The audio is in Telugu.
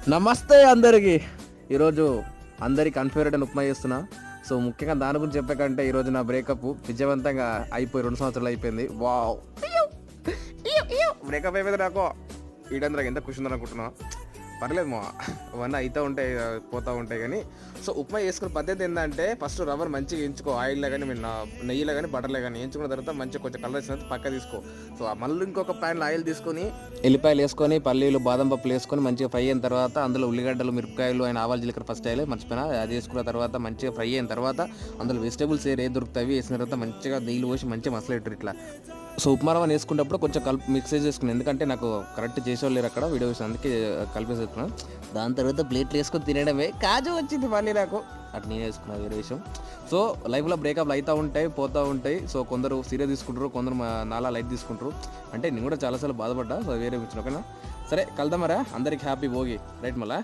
నమస్తే అందరికి. ఈరోజు అందరికి అన్ఫేవరెట్ అని ఉప్మా చేస్తున్నా. సో ముఖ్యంగా దాని గురించి చెప్పే కంటే ఈరోజు నా బ్రేకప్ విజయవంతంగా అయిపోయి 2 సంవత్సరాలు అయిపోయింది. వావ్, బ్రేకప్ అయిపోయింది. నాకు ఈడందరూ ఎంత ఖుషి ఉందనుకుంటున్నా. పర్లేదు మా అవన్నీ అవుతూ ఉంటాయి, పోతూ ఉంటాయి. కానీ సో ఉప్మా చేసుకునే పద్ధతి ఏంటంటే ఫస్ట్ రవ్వర్ మంచిగా ఎంచుకో. ఆయిల్లో కానీ నెయ్యిలో కానీ బటర్లో కానీ ఎంచుకున్న తర్వాత మంచిగా కొంచెం కలర్ వచ్చిన పక్క తీసుకో. సో మళ్ళీ ఇంకొక ప్యాన్లో ఆయిల్ తీసుకొని ఎల్లిపాయలు వేసుకొని పల్లీలు బాదం పప్పులు వేసుకొని మంచిగా ఫ్రై అయిన తర్వాత అందులో ఉల్లిగడ్డలు మిరపకాయలు అయిన ఆవాలు జీలకర్ర ఫస్ట్ ఆయిల్ మర్చిపోయినా అది వేసుకున్న తర్వాత మంచిగా ఫ్రై అయిన తర్వాత అందులో వెజిటేబుల్స్ ఏది దొరుకుతాయి వేసిన తర్వాత మంచిగా నీళ్ళు పోసి మంచిగా మసాలా పెట్టారు ఇట్లా. సో ఉప్మా రవ్వ వేసుకున్నప్పుడు కొంచెం మిక్స్ చేసుకున్నాను, ఎందుకంటే నాకు కరెక్ట్ చేసేవాళ్ళు లేరు అక్కడ వీడియో వేసి, అందుకే కలిపేసుకున్నాను. దాని తర్వాత ప్లేట్లు వేసుకొని తినడమే కాజు వచ్చింది మళ్ళీ నాకు. అటు నేను వేసుకున్నాను, వేరే విషయం. సో లైఫ్లో బ్రేకప్లు అవుతూ ఉంటాయి, పోతూ ఉంటాయి. సో కొందరు సీరియస్ తీసుకుంటారు, కొందరు నాలా లైట్ తీసుకుంటారు. అంటే నేను కూడా చాలాసార్లు బాధపడ్డా. సో వేరే విషయం ఓకేనా. సరే కలుద్దామరా, అందరికి హ్యాపీ భోగి రైట్ మళ్ళా.